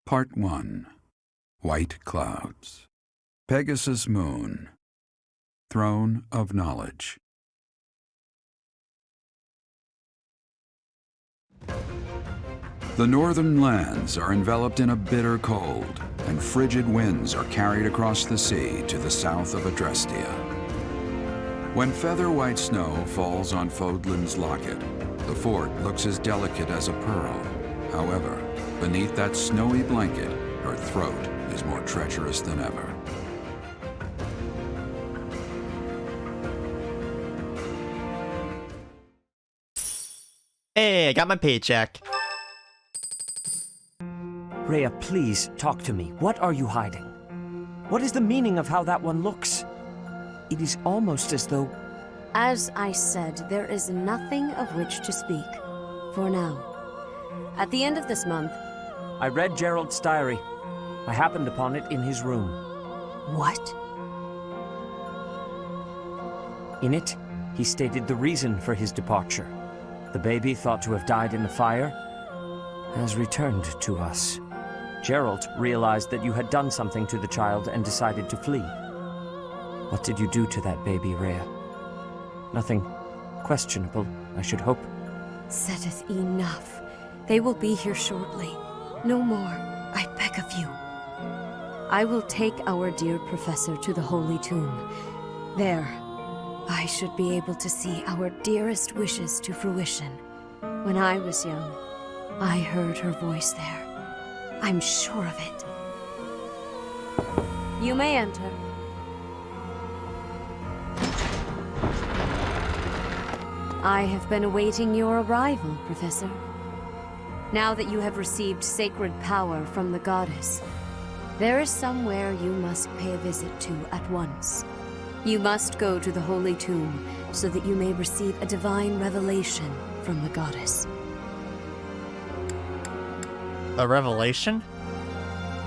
Part 1. White Clouds. Pegasus Moon. Throne of Knowledge. The northern lands are enveloped in a bitter cold, and frigid winds are carried across the sea to the south of Adrestia. When feather-white snow falls on Fodlan's locket, the fort looks as delicate as a pearl. However, beneath that snowy blanket, her throat is more treacherous than ever. Hey, I got my paycheck. Rhea, please talk to me. What are you hiding? What is the meaning of how that one looks? It is almost as though... As I said, there is nothing of which to speak. For now. At the end of this month... I read Gerald's diary. I happened upon it in his room. What? In it, he stated the reason for his departure. The baby, thought to have died in the fire, has returned to us. Gerald realized that you had done something to the child and decided to flee. What did you do to that baby, Rhea? Nothing questionable, I should hope. Seteth, enough. They will be here shortly. No more, I beg of you. I will take our dear professor to the Holy Tomb. There, I should be able to see our dearest wishes to fruition. When I was young, I heard her voice there. I'm sure of it. You may enter. I have been awaiting your arrival, Professor. Now that you have received sacred power from the goddess, there is somewhere you must pay a visit to at once. You must go to the Holy Tomb so that you may receive a divine revelation from the goddess. A revelation?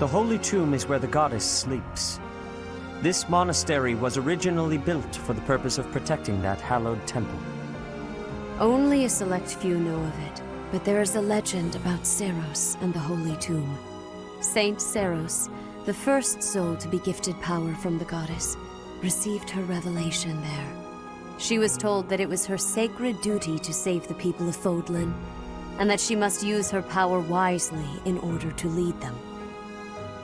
The Holy Tomb is where the goddess sleeps. This monastery was originally built for the purpose of protecting that hallowed temple. Only a select few know of it, but there is a legend about Seiros and the Holy Tomb. Saint Seiros, the first soul to be gifted power from the goddess, received her revelation there. She was told that it was her sacred duty to save the people of Fodlan, and that she must use her power wisely in order to lead them.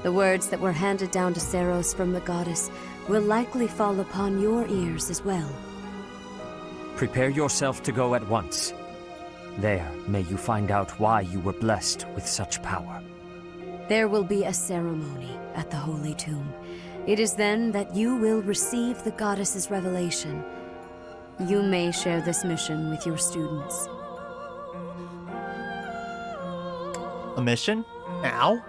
The words that were handed down to Seiros from the goddess will likely fall upon your ears as well. Prepare yourself to go at once. There, may you find out why you were blessed with such power. There will be a ceremony at the Holy Tomb. It is then that you will receive the goddess's revelation. You may share this mission with your students. A mission? Now?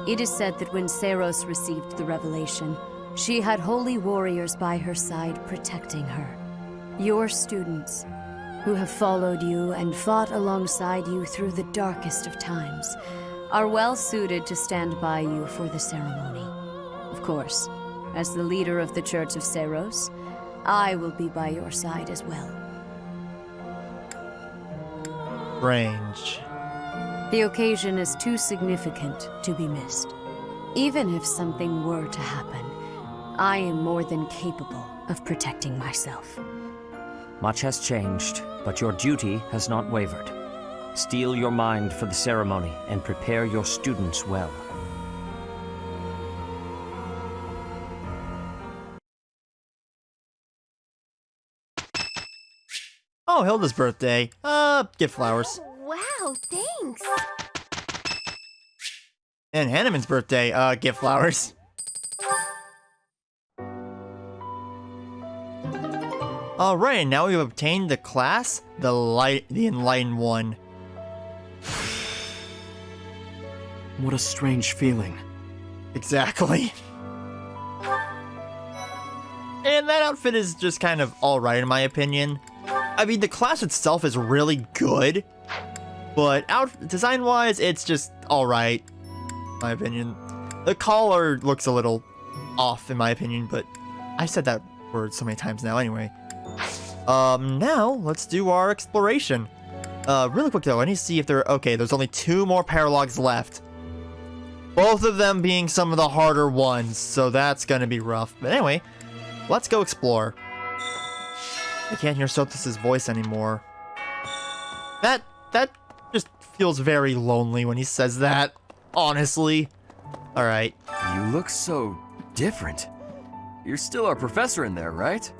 It is said that when Seiros received the revelation, she had holy warriors by her side protecting her. Your students, who have followed you and fought alongside you through the darkest of times, are well suited to stand by you for the ceremony. Of course, as the leader of the Church of Seiros, I will be by your side as well. Range. The occasion is too significant to be missed. Even if something were to happen, I am more than capable of protecting myself. Much has changed, but your duty has not wavered. Steel your mind for the ceremony and prepare your students well. Oh, Hilda's birthday. Gift flowers. Wow, thanks. And Hanneman's birthday. Gift flowers. Alright, now we've obtained the class, the Enlightened One. What a strange feeling. Exactly. And that outfit is just kind of alright in my opinion. I mean, the class itself is really good, but design-wise, it's just alright, in my opinion. The collar looks a little off, in my opinion, but I said that word so many times now anyway. Now, let's do our exploration. Really quick though, I need to see if there... Okay, there's only 2 more paralogs left. Both of them being some of the harder ones, so that's gonna be rough. But anyway, let's go explore. I can't hear Seteth's voice anymore. That just feels very lonely when he says that, honestly. Alright. You look so different. You're still our professor in there, right?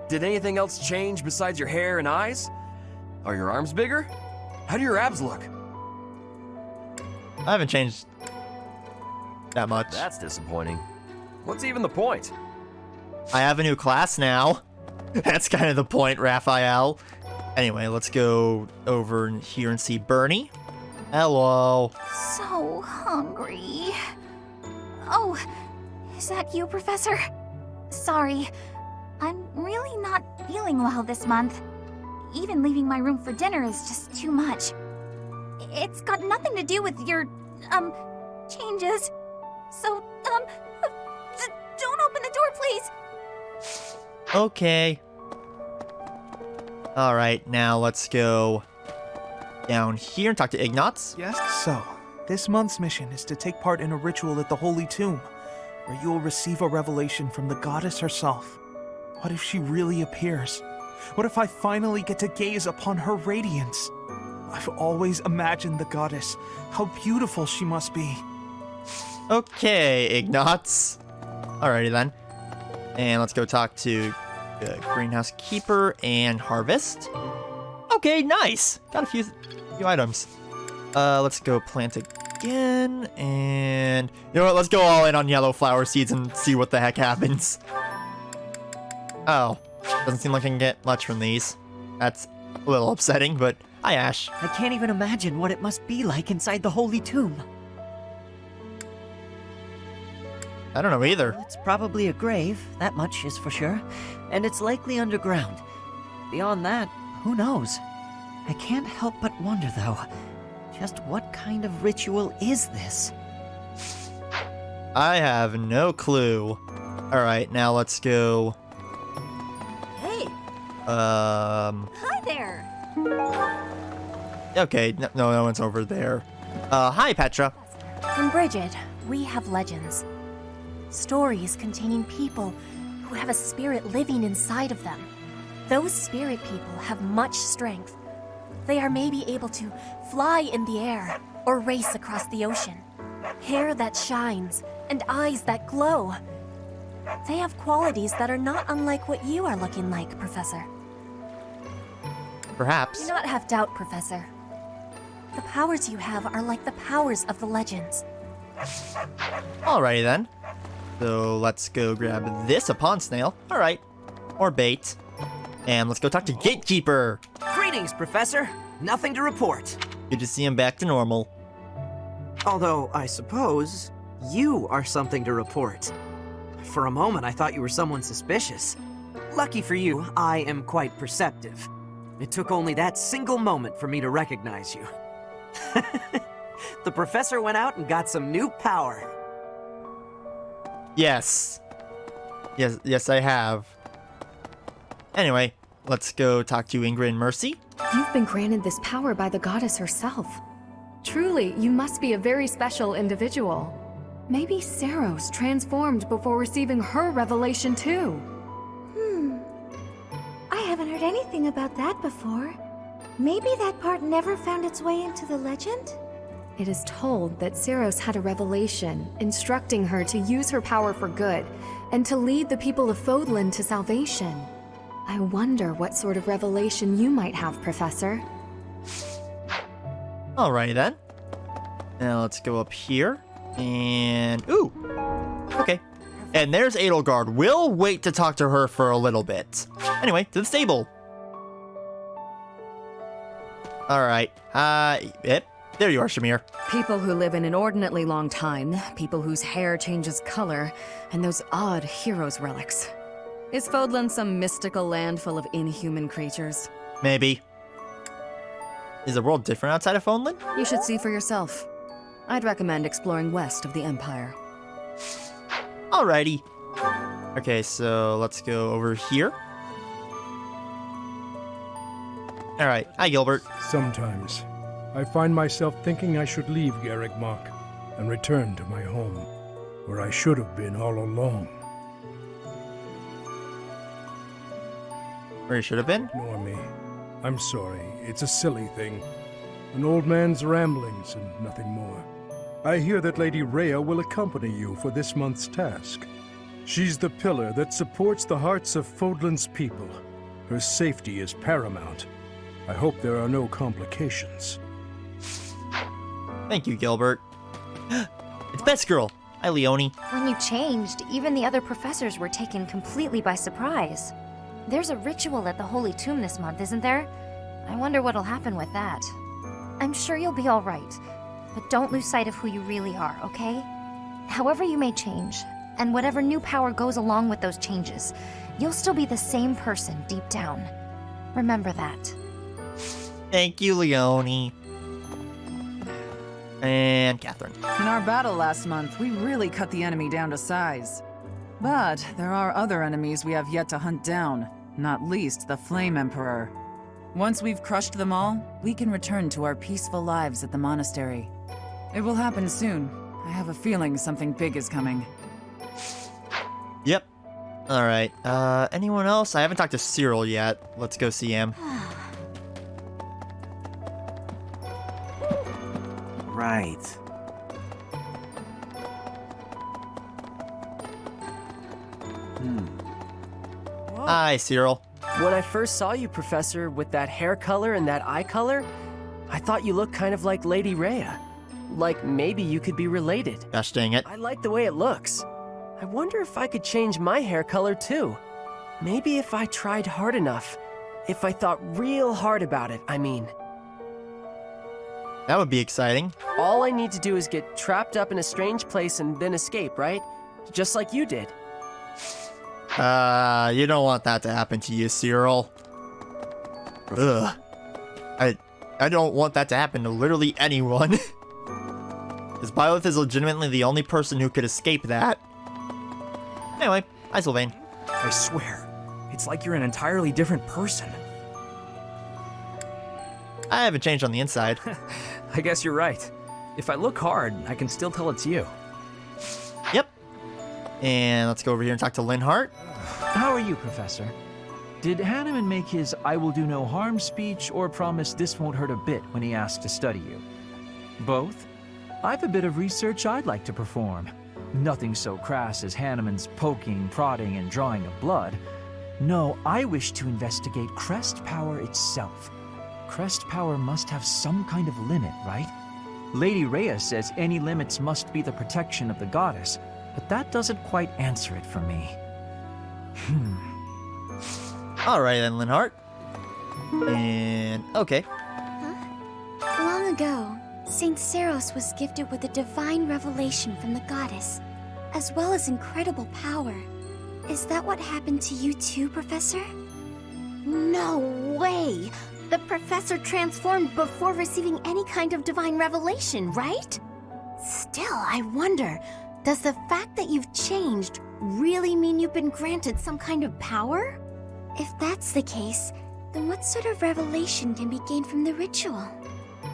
Did anything else change besides your hair and eyes? Are your arms bigger? How do your abs look? I haven't changed that much. That's disappointing. What's even the point? I have a new class now. That's kind of the point, Raphael. Anyway, let's go over here and see Bernie. Hello. So hungry. Oh, is that you, Professor? Sorry, I'm really not feeling well this month. Even leaving my room for dinner is just too much. It's got nothing to do with your, changes. So, don't open the door, please. Okay. Alright, now let's go down here and talk to Ignatz. Yes? So, this month's mission is to take part in a ritual at the Holy Tomb, where you will receive a revelation from the goddess herself. What if she really appears? What if I finally get to gaze upon her radiance? I've always imagined the goddess, how beautiful she must be. Okay, Ignatz. Alrighty then. And let's go talk to Greenhouse Keeper and Harvest. Okay, nice. Got a few items. Let's go plant again. And you know what? Let's go all in on yellow flower seeds and see what the heck happens. Oh, doesn't seem like I can get much from these. That's a little upsetting, but hi, Ash. I can't even imagine what it must be like inside the Holy Tomb. I don't know either. It's probably a grave, that much is for sure, and it's likely underground. Beyond that, who knows? I can't help but wonder, though, just what kind of ritual is this? I have no clue. Alright, now let's go. Hey, hi there. Okay, no one's over there. Hi, Petra. In Bridget, we have legends. Stories containing people who have a spirit living inside of them. Those spirit people have much strength. They are maybe able to fly in the air or race across the ocean. Hair that shines and eyes that glow. They have qualities that are not unlike what you are looking like, Professor. Perhaps. Do not have doubt, Professor. The powers you have are like the powers of the legends. Alrighty then. So let's go grab this, a pond snail. Alright. Or bait. And let's go talk to Gatekeeper. Greetings, Professor. Nothing to report. Good to see him back to normal. Although, I suppose, you are something to report. For a moment, I thought you were someone suspicious. Lucky for you, I am quite perceptive. It took only that single moment for me to recognize you. The Professor went out and got some new power. Yes, I have. Anyway, let's go talk to Ingrid and Mercy. You've been granted this power by the goddess herself. Truly, you must be a very special individual. Maybe Seros transformed before receiving her revelation too. I haven't heard anything about that before. Maybe that part never found its way into the legend? It is told that Seros had a revelation, instructing her to use her power for good, and to lead the people of Fodlan to salvation. I wonder what sort of revelation you might have, Professor. Alrighty then. Now let's go up here. And... ooh! Okay. And there's Edelgard. We'll wait to talk to her for a little bit. Anyway, to the stable. Alright. Yep. There you are, Shamir. People who live an inordinately long time, people whose hair changes color, and those odd heroes' relics. Is Fodlan some mystical land full of inhuman creatures? Maybe. Is the world different outside of Fodlan? You should see for yourself. I'd recommend exploring west of the Empire. Alrighty. Okay, so let's go over here. Alright, hi Gilbert. Sometimes, I find myself thinking I should leave Garreg Mach. and return to my home, where I should have been all along. Where you should have been? Ignore me. I'm sorry. It's a silly thing. An old man's ramblings and nothing more. I hear that Lady Rhea will accompany you for this month's task. She's the pillar that supports the hearts of Fodlan's people. Her safety is paramount. I hope there are no complications. Thank you, Gilbert. It's Best Girl. Hi, Leonie. When you changed, even the other professors were taken completely by surprise. There's a ritual at the Holy Tomb this month, isn't there? I wonder what'll happen with that. I'm sure you'll be all right, but don't lose sight of who you really are, okay? However you may change, and whatever new power goes along with those changes, you'll still be the same person deep down. Remember that. Thank you, Leonie. And Catherine. In our battle last month, we really cut the enemy down to size. But there are other enemies we have yet to hunt down, not least the Flame Emperor. Once we've crushed them all, we can return to our peaceful lives at the monastery. It will happen soon. I have a feeling something big is coming. Yep. Alright, anyone else? I haven't talked to Cyril yet. Let's go see him. Right. Hi, Cyril. When I first saw you, Professor, with that hair color and that eye color, I thought you looked kind of like Lady Rhea. Like maybe you could be related. Gosh dang it. I like the way it looks. I wonder if I could change my hair color too. Maybe if I tried hard enough. If I thought real hard about it, I mean. That would be exciting. All I need to do is get trapped up in a strange place and then escape, right? Just like you did. You don't want that to happen to you, Cyril. Ugh. I don't want that to happen to literally anyone. Because Byleth is legitimately the only person who could escape that. Anyway, hi, Sylvain. I swear, it's like you're an entirely different person. I haven't changed on the inside. I guess you're right. If I look hard, I can still tell it's you. Yep. And let's go over here and talk to Linhart. How are you, Professor? Did Hanneman make his I will do no harm speech or promise this won't hurt a bit when he asked to study you? Both? I've a bit of research I'd like to perform. Nothing so crass as Hanneman's poking, prodding, and drawing of blood. No, I wish to investigate crest power itself. Crest power must have some kind of limit, right? Lady Rhea says any limits must be the protection of the goddess, but that doesn't quite answer it for me. Alright then, Linhart. And okay. Long ago, Saint Seros was gifted with a divine revelation from the goddess, as well as incredible power. Is that what happened to you too, Professor? No way! The professor transformed before receiving any kind of divine revelation, right? Still, I wonder, does the fact that you've changed really mean you've been granted some kind of power? If that's the case, then what sort of revelation can be gained from the ritual?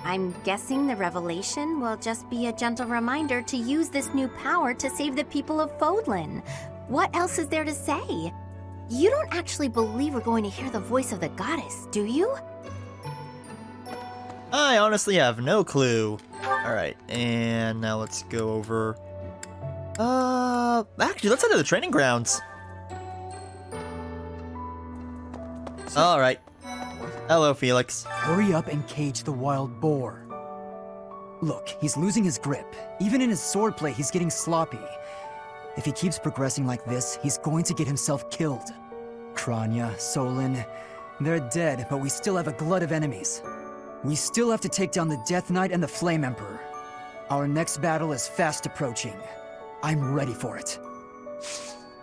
I'm guessing the revelation will just be a gentle reminder to use this new power to save the people of Fodlan. What else is there to say? You don't actually believe we're going to hear the voice of the goddess, do you? I honestly have no clue. Alright, and now let's go over... actually, let's head to the training grounds. Alright. Hello, Felix. Hurry up and cage the wild boar. Look, he's losing his grip. Even in his swordplay, he's getting sloppy. If he keeps progressing like this, he's going to get himself killed. Kranya, Solon, they're dead, but we still have a glut of enemies. We still have to take down the Death Knight and the Flame Emperor. Our next battle is fast approaching. I'm ready for it.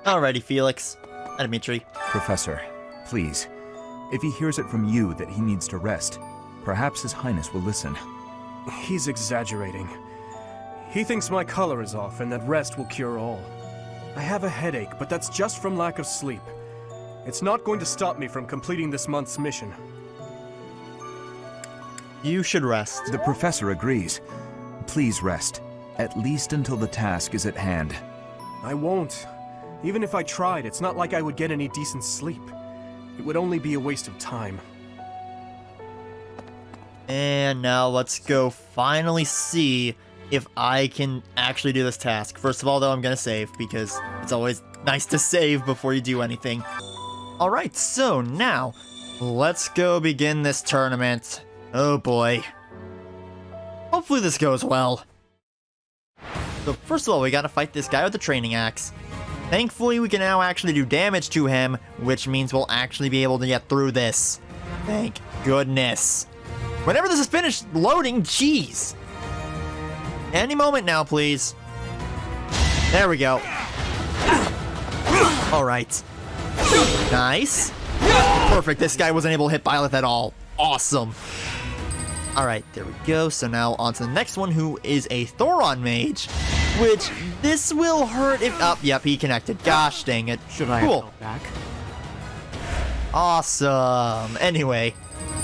Alrighty, Felix. Hi, Dimitri. Professor, please. If he hears it from you that he needs to rest, perhaps His Highness will listen. He's exaggerating. He thinks my color is off and that rest will cure all. I have a headache, but that's just from lack of sleep. It's not going to stop me from completing this month's mission. You should rest. The professor agrees. Please rest. at least until the task is at hand. I won't. Even if I tried, it's not like I would get any decent sleep. It would only be a waste of time. And now let's go finally see if I can actually do this task. First of all, though, I'm gonna save, because it's always nice to save before you do anything. Alright, so now, let's go begin this tournament. Oh boy. Hopefully this goes well. So first of all, we gotta fight this guy with the training axe. Thankfully, we can now actually do damage to him, which means we'll actually be able to get through this. Thank goodness. Whenever this is finished loading, jeez. Any moment now, please. There we go. Alright. Nice. Perfect, this guy wasn't able to hit Byleth at all. Awesome. Alright, there we go. So now on to the next one, who is a Thoron mage. Which, this will hurt if... Oh, yep, he connected. Gosh dang it. Should I cool. help back? Awesome. Anyway,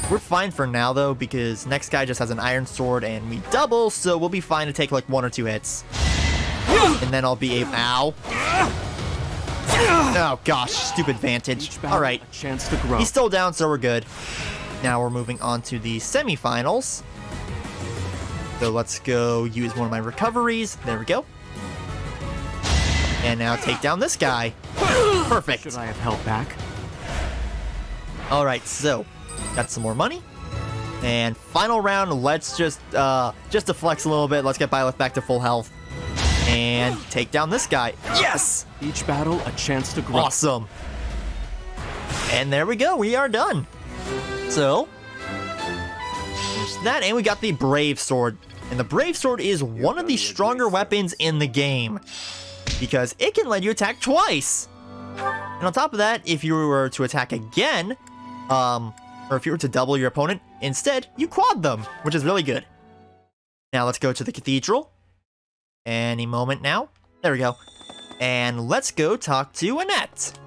we're fine for now, though, because next guy just has an iron sword, and we double, so we'll be fine to take, like, 1 or 2 hits. And then I'll be able... Ow. Oh, gosh. Stupid vantage. Alright. Chance to grow. He's still down, so we're good. Now we're moving on to the semifinals. So let's go use one of my recoveries. There we go. And now take down this guy. Perfect. Should I have held back? Alright, so got some more money. And final round, let's just to flex a little bit, let's get Byleth back to full health. And take down this guy. Yes! Each battle, a chance to grow. Awesome. And there we go, we are done. So, there's that, and we got the Brave Sword. And the Brave Sword is one of the stronger weapons in the game, because it can let you attack twice. And on top of that, if you were to attack again, or if you were to double your opponent, instead, you quad them, which is really good. Now let's go to the Cathedral. Any moment now. There we go. And let's go talk to Annette.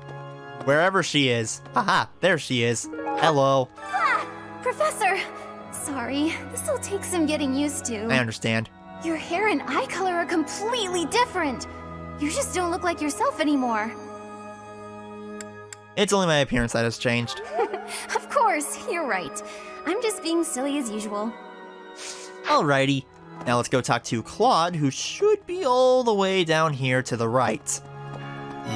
Wherever she is. Haha, there she is. Hello. Ah, Professor! Sorry, this'll take some getting used to. I understand. Your hair and eye color are completely different. You just don't look like yourself anymore. It's only my appearance that has changed. Of course, you're right. I'm just being silly as usual. Alrighty. Now let's go talk to Claude, who should be all the way down here to the right.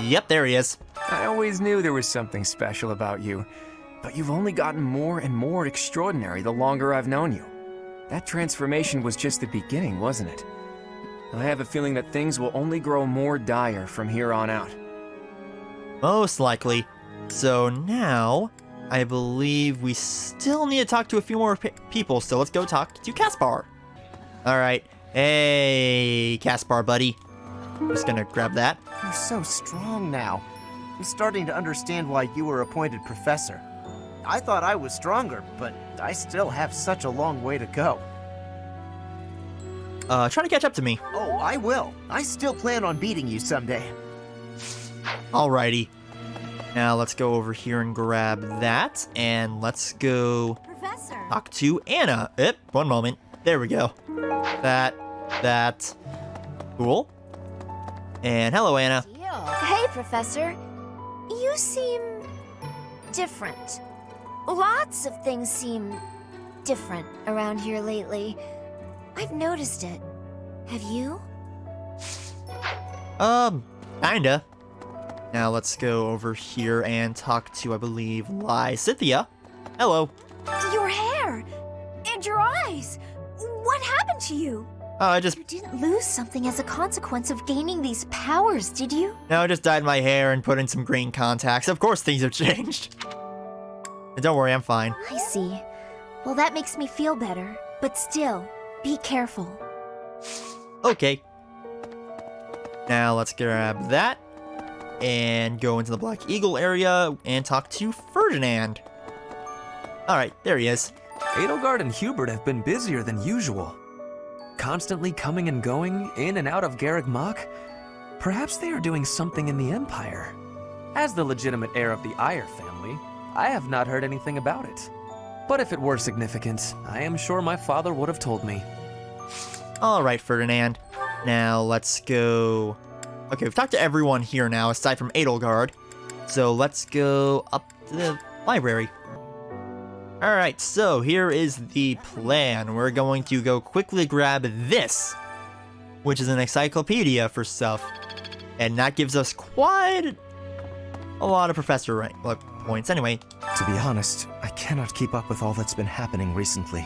Yep, there he is. I always knew there was something special about you, but you've only gotten more and more extraordinary the longer I've known you. That transformation was just the beginning, wasn't it? I have a feeling that things will only grow more dire from here on out. Most likely. So now, I believe we still need to talk to a few more people, so let's go talk to Caspar. Alright. Hey, Caspar, buddy. I'm just gonna grab that. You're so strong now. I'm starting to understand why you were appointed professor. I thought I was stronger, but I still have such a long way to go. Try to catch up to me. Oh, I will. I still plan on beating you someday. Alrighty. Now let's go over here and grab that, and let's go talk to Anna. One moment. There we go. That. Cool. And hello, Anna. Hey, Professor. You seem different. Lots of things seem different around here lately. I've noticed it. Have you? Kinda. Now let's go over here and talk to, I believe, Lysithia. Hello. Your hair! And your eyes! What happened to you? You didn't lose something as a consequence of gaining these powers, did you? No, I just dyed my hair and put in some green contacts. Of course things have changed. And don't worry, I'm fine. I see. Well, that makes me feel better. But still, be careful. Okay. Now let's grab that and go into the Black Eagle area and talk to Ferdinand. Alright, there he is. Edelgard and Hubert have been busier than usual. Constantly coming and going, in and out of Garreg Mach. Perhaps they are doing something in the Empire. As the legitimate heir of the Eyre family, I have not heard anything about it. But if it were significant, I am sure my father would have told me. Alright, Ferdinand. Now, let's go... Okay, we've talked to everyone here now, aside from Edelgard. So, let's go up to the library. Alright, so here is the plan. We're going to go quickly grab this, which is an encyclopedia for stuff. And that gives us quite a lot of professor rank points. Anyway. To be honest, I cannot keep up with all that's been happening recently.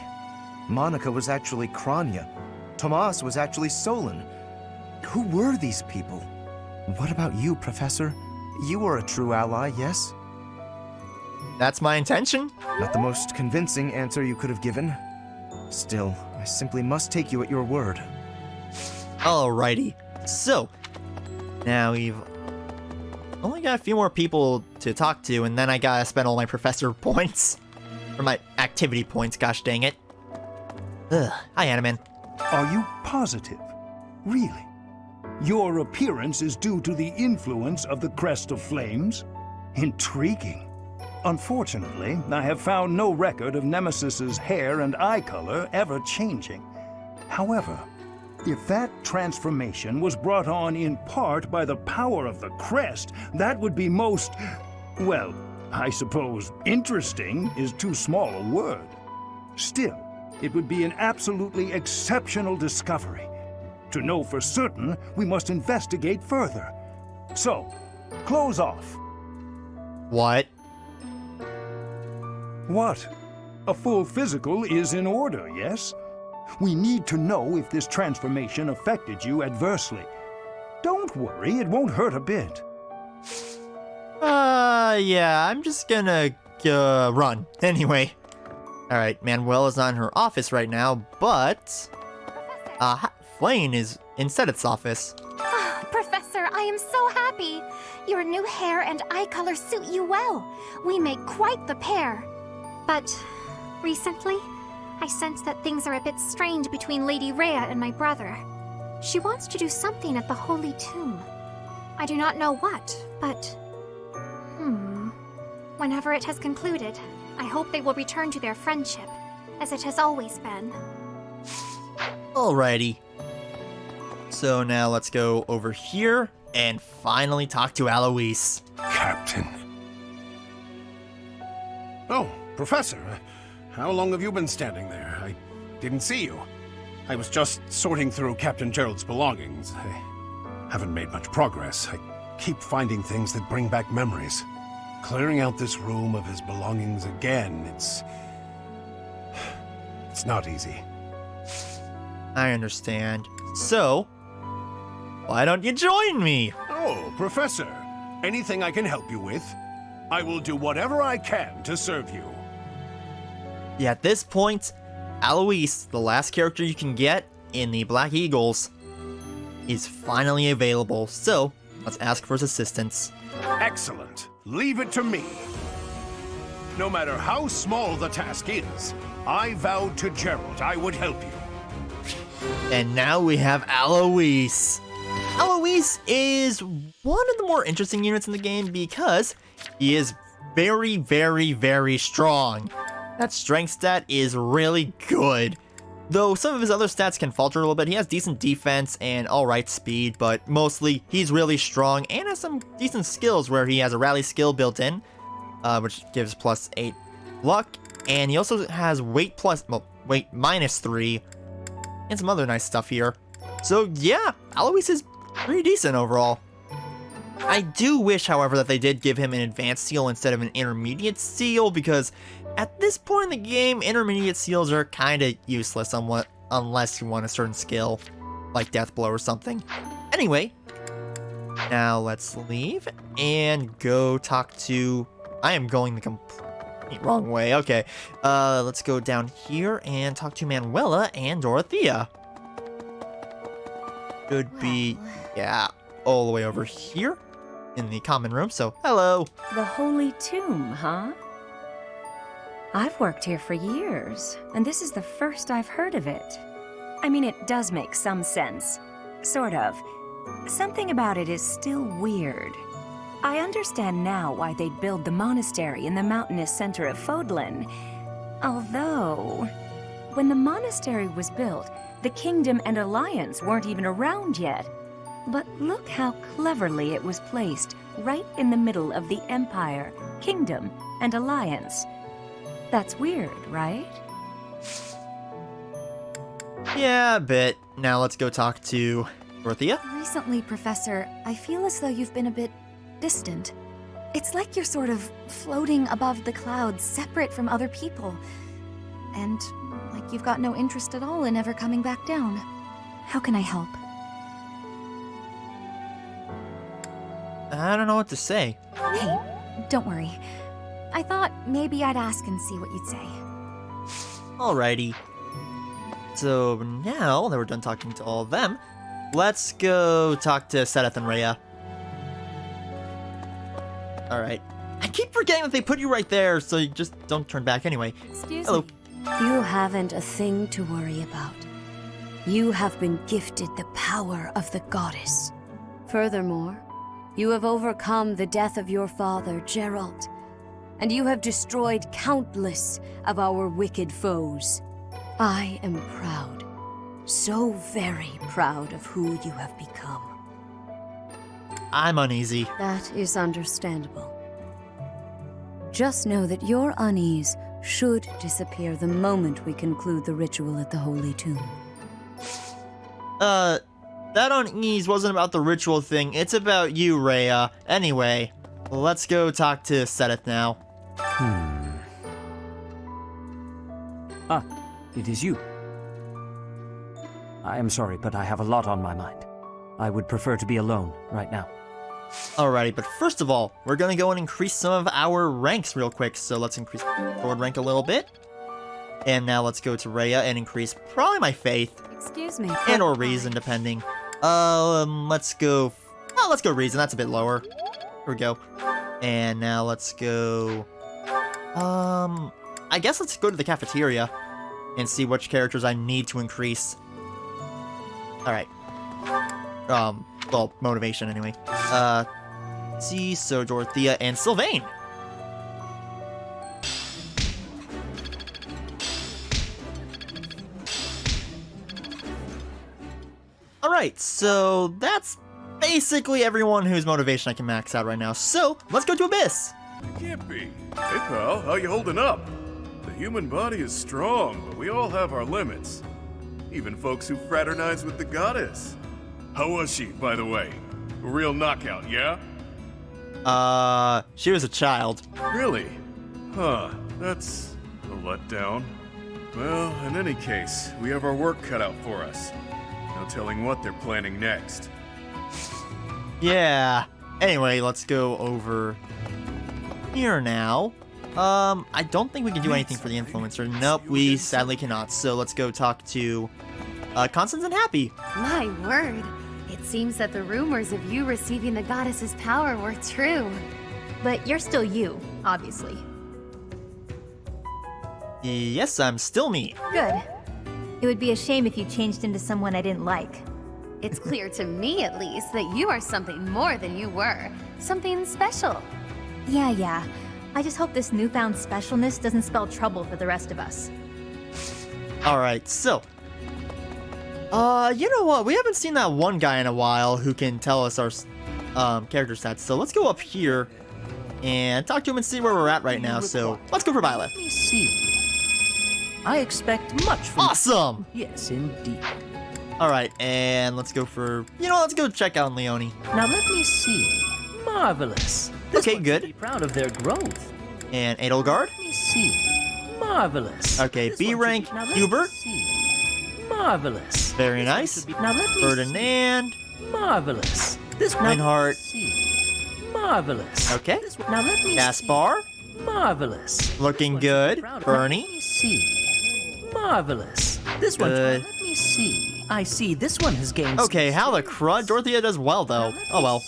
Monica was actually Kranya. Tomas was actually Solon. Who were these people? What about you, Professor? You were a true ally, yes? That's my intention. Not the most convincing answer you could have given. Still, I simply must take you at your word. Alrighty. So, now we've only got a few more people to talk to, and then I gotta spend all my professor points. Or my activity points, gosh dang it. Ugh. Hi, Animan. Are you positive? Really? Your appearance is due to the influence of the Crest of Flames? Intriguing. Unfortunately, I have found no record of Nemesis's hair and eye color ever changing. However, if that transformation was brought on in part by the power of the crest, that would be most, well, I suppose interesting is too small a word. Still, it would be an absolutely exceptional discovery. To know for certain, we must investigate further. So, close off. What? What? A full physical is in order, yes? We need to know if this transformation affected you adversely. Don't worry, it won't hurt a bit. Yeah, I'm just gonna run. Anyway. Alright, Manuela's not in her office right now, but... Flame is in Seteth's office. Oh, Professor, I am so happy. Your new hair and eye color suit you well. We make quite the pair. But recently, I sense that things are a bit strained between Lady Rhea and my brother. She wants to do something at the Holy Tomb. I do not know what, but... Whenever it has concluded, I hope they will return to their friendship, as it has always been. Alrighty. So now let's go over here and finally talk to Alois. Captain. Oh, Professor. How long have you been standing there? I didn't see you. I was just sorting through Captain Gerald's belongings. I haven't made much progress. I keep finding things that bring back memories. Clearing out this room of his belongings again, it's not easy. I understand. So, why don't you join me? Oh, Professor. Anything I can help you with? I will do whatever I can to serve you. Yeah, at this point, Alois, the last character you can get in the Black Eagles, is finally available. So, let's ask for his assistance. Excellent. Leave it to me. No matter how small the task is, I vowed to Gerald I would help you. And now we have Alois. Alois is one of the more interesting units in the game because he is very, very, very strong. That strength stat is really good. Though some of his other stats can falter a little bit. He has decent defense and alright speed, but mostly he's really strong and has some decent skills where he has a rally skill built in, which gives +8 luck. And he also has weight -3 and some other nice stuff here. So yeah, Alois is pretty decent overall. I do wish, however, that they did give him an advanced seal instead of an intermediate seal, because at this point in the game, intermediate seals are kind of useless unless you want a certain skill, like Death Blow or something. Anyway, now let's leave and go talk to... I am going the complete wrong way. Okay, let's go down here and talk to Manuela and Dorothea. Should be, yeah, all the way over here in the common room, so hello. The Holy Tomb, huh? I've worked here for years, and this is the first I've heard of it. I mean, it does make some sense. Sort of. Something about it is still weird. I understand now why they'd build the monastery in the mountainous center of Fodlan. Although, when the monastery was built, the kingdom and alliance weren't even around yet. But look how cleverly it was placed, right in the middle of the empire, kingdom, and alliance. That's weird, right? Yeah, a bit. Now let's go talk to Dorothea. Recently, Professor, I feel as though you've been a bit distant. It's like you're sort of floating above the clouds, separate from other people. And like you've got no interest at all in ever coming back down. How can I help? I don't know what to say. Hey, don't worry. I thought maybe I'd ask and see what you'd say. Alrighty. So now that we're done talking to all of them, let's go talk to Seteth and Rhea. Alright. I keep forgetting that they put you right there, so you just don't turn back anyway. Excuse Hello. me. You haven't a thing to worry about. You have been gifted the power of the goddess. Furthermore, you have overcome the death of your father, Geralt, and you have destroyed countless of our wicked foes. I am proud, so very proud of who you have become. I'm uneasy. That is understandable. Just know that your unease should disappear the moment we conclude the ritual at the Holy Tomb. That unease wasn't about the ritual thing, it's about you, Rhea. Anyway, let's go talk to Seteth now. Ah, it is you. I am sorry, but I have a lot on my mind. I would prefer to be alone right now. Alrighty, but first of all, we're gonna go and increase some of our ranks real quick. So let's increase sword rank a little bit. And now let's go to Rhea and increase probably my faith. Excuse me. And or reason, depending. Let's go... Oh, let's go reason, that's a bit lower. Here we go. And now let's go... I guess let's go to the cafeteria and see which characters I need to increase. Alright. Well, motivation anyway. Let's see, so Dorothea and Sylvain. Alright, so that's basically everyone whose motivation I can max out right now. So, let's go to Abyss! Can't be. Hey pal, how you holding up? The human body is strong, but we all have our limits. Even folks who fraternize with the goddess. How was she, by the way? A real knockout, yeah? She was a child. Really? Huh, that's a letdown. Well, in any case, we have our work cut out for us. No telling what they're planning next. Yeah. Anyway, let's go over here now. I don't think we can do anything for the influencer. Nope, we sadly cannot. So let's go talk to Constance and Happy. My word. It seems that the rumors of you receiving the goddess's power were true. But you're still you, obviously. Yes, I'm still me. Good. It would be a shame if you changed into someone I didn't like. It's clear to me, at least, that you are something more than you were. Something special. Yeah. I just hope this newfound specialness doesn't spell trouble for the rest of us. Alright, so... you know what? We haven't seen that one guy in a while who can tell us our character stats. So let's go up here and talk to him and see where we're at right now. So let's go for Byleth. Let me see. I expect much from Awesome! Yes, indeed. Alright, and let's go for... You know, let's go check out Leone. Now let me see. Marvelous. This Okay, one good. should be proud of their growth. And Edelgard. Let me see. Marvelous. Okay, This B one should rank, be- now let Hubert. me see. Marvelous. Very nice. Now let me Ferdinand. Marvelous. This one. Reinhardt. Marvelous. Okay. Now let me Gaspar. Marvelous. Looking good. Bernie. Let me see. Marvelous. This one. Good. Let me see. I see this one has gained. Okay, how the crud? Dorothea does well, though. Oh well.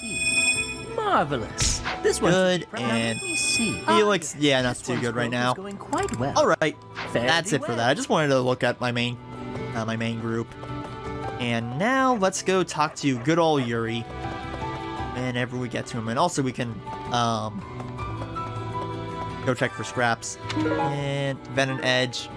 Marvelous. This one. Good, and Let me see. Felix, yeah, not too good right now. Going quite well. Alright, Fairly that's it for well. that. I just wanted to look at my main group. And now let's go talk to good old Yuri whenever we get to him. And also we can Go check for scraps. And Venom Edge.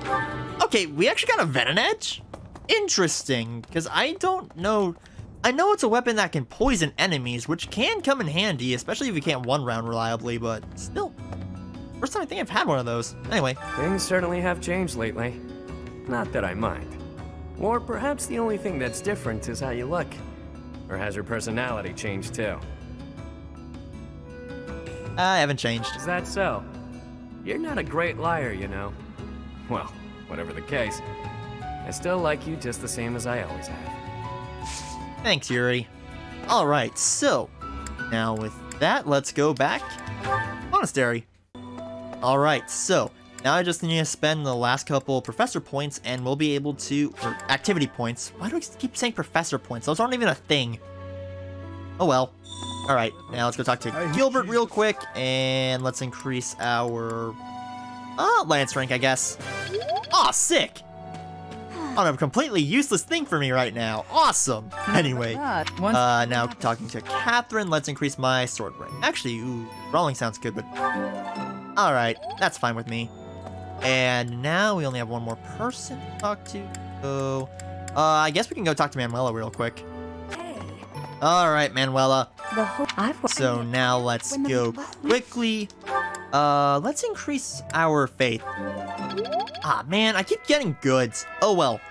Okay, we actually got a Venom Edge? Interesting, because I don't know. I know it's a weapon that can poison enemies, which can come in handy, especially if you can't one round reliably, but still. First time I think I've had one of those. Anyway. Things certainly have changed lately. Not that I mind. Or perhaps the only thing that's different is how you look. Or has your personality changed too? I haven't changed. Is that so? You're not a great liar, you know. Well, whatever the case, I still like you just the same as I always have. Thanks, Yuri. Alright, so, now with that, let's go back. Monastery. Alright, so, now I just need to spend the last couple professor points and we'll be able to, or activity points. Why do I keep saying professor points? Those aren't even a thing. Oh well. Alright, now let's go talk to Gilbert real quick and let's increase our Lance rank, I guess. Aw, sick! On a completely useless thing for me right now. Awesome! Anyway, now talking to Catherine, let's increase my sword rank. Actually, ooh, brawling sounds good, but... Alright, that's fine with me. And now we only have one more person to talk to. So, I guess we can go talk to Manuela real quick. Alright, Manuela. So now let's go quickly. Let's increase our faith. Ah, man, I keep getting goods. Oh, well.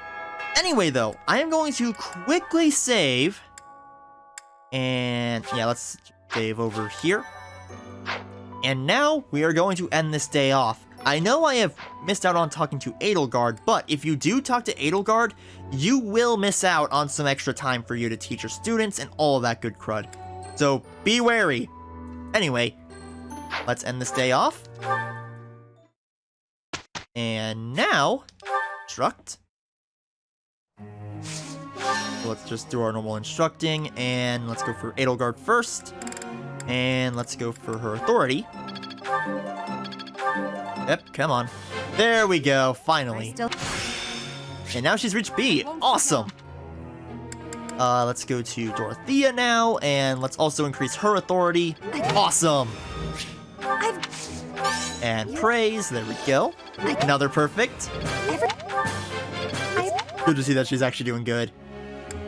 Anyway, though, I am going to quickly save. And, yeah, let's save over here. And now we are going to end this day off. I know I have missed out on talking to Edelgard, but if you do talk to Edelgard, you will miss out on some extra time for you to teach your students and all of that good crud. So, be wary. Anyway, let's end this day off. And now, instruct. So let's just do our normal instructing, and let's go for Edelgard first. And let's go for her authority. Yep, come on. There we go, finally. And now she's reached B. Awesome! Let's go to Dorothea now, and let's also increase her authority. Awesome! And praise, there we go. Another perfect. Good to see that she's actually doing good.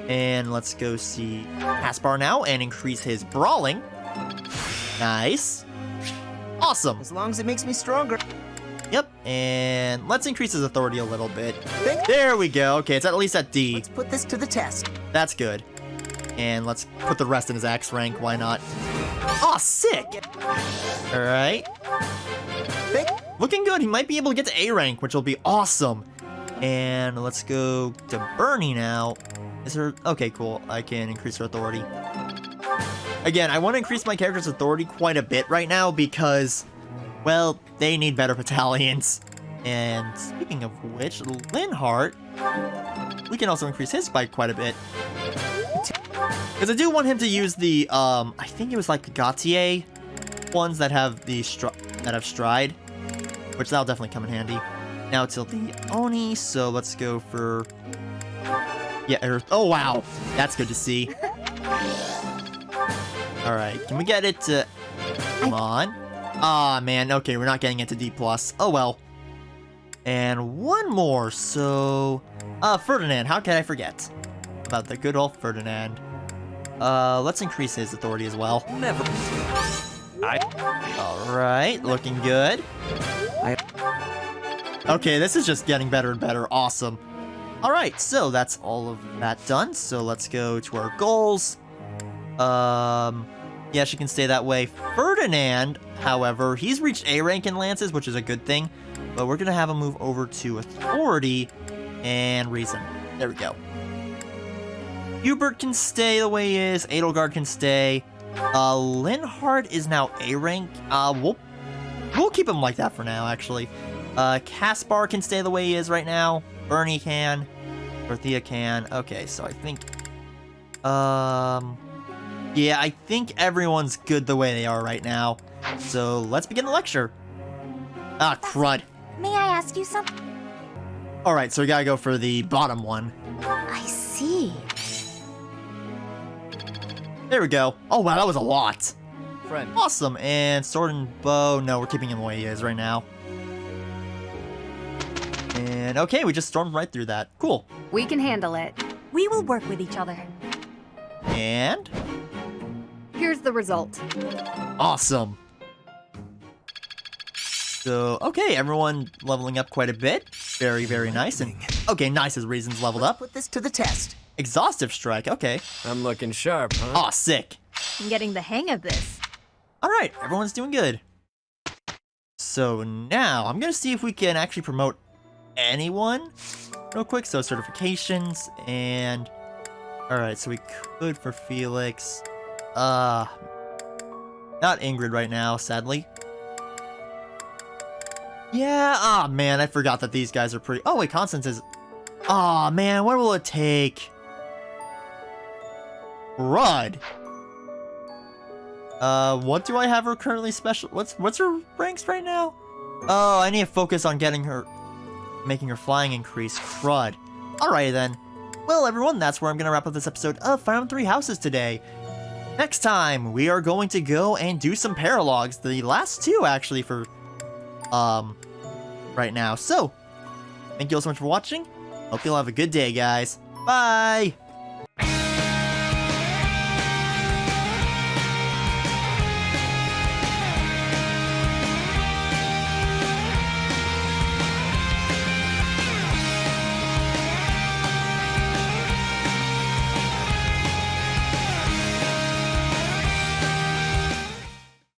And let's go see Caspar now and increase his brawling. Nice. Awesome. As long as it makes me stronger. Yep, and let's increase his authority a little bit. There we go. Okay, it's at least at D. Let's put this to the test. That's good. And let's put the rest in his X rank. Why not? Aw, sick! Alright. Looking good. He might be able to get to A rank, which will be awesome. And let's go to Bernie now. Is her... Okay, cool. I can increase her authority. Again, I want to increase my character's authority quite a bit right now because... Well, they need better battalions. And speaking of which, Linhardt, we can also increase his spike quite a bit. Because I do want him to use the, I think it was like Gautier ones that have the stride, which that'll definitely come in handy. Now to the Oni, so let's go for, yeah, oh wow, that's good to see. All right, can we get it to, come on. Ah, man, okay, we're not getting it to D+. Oh, well. And one more, so... Ferdinand, how can I forget about the good old Ferdinand? Let's increase his authority as well. Never. Alright, looking good. Okay, this is just getting better and better. Awesome. Alright, so that's all of that done. So let's go to our goals. Yeah, she can stay that way. Ferdinand, however, he's reached A rank in lances, which is a good thing. But we're going to have him move over to authority and reason. There we go. Hubert can stay the way he is. Edelgard can stay. Linhardt is now A rank. We'll keep him like that for now, actually. Caspar can stay the way he is right now. Bernie can. Dorothea can. Okay, so I think... Yeah, I think everyone's good the way they are right now. So let's begin the lecture. Ah, crud. May I ask you something? Alright, so we gotta go for the bottom one. I see. There we go. Oh wow, that was a lot. friend. Awesome. And sword and bow. No, we're keeping him the way he is right now. And okay, we just stormed right through that. Cool. We can handle it. We will work with each other. And Here's the result. awesome. So, okay, everyone leveling up quite a bit. Very, very nice. And okay, nice as Reason's leveled up. Put this to the test. Exhaustive strike, okay. I'm looking sharp, huh? Aw, sick. I'm getting the hang of this. Alright, everyone's doing good. So now, I'm gonna see if we can actually promote anyone real quick. So certifications and... Alright, so we could for Felix. Not Ingrid right now, sadly. Yeah, aw man, I forgot that these guys are pretty... Oh wait, Constance is... Aw man, what will it take? Rud. What do I have her currently special? What's her ranks right now? Oh, I need to focus on getting her... Making her flying increase. Crud. Alright then. Well everyone, that's where I'm gonna wrap up this episode of Fire Emblem 3 Houses today. Next time, we are going to go and do some paralogs. The last two, actually, for... right now. So, thank you all so much for watching. Hope you'll have a good day, guys. Bye!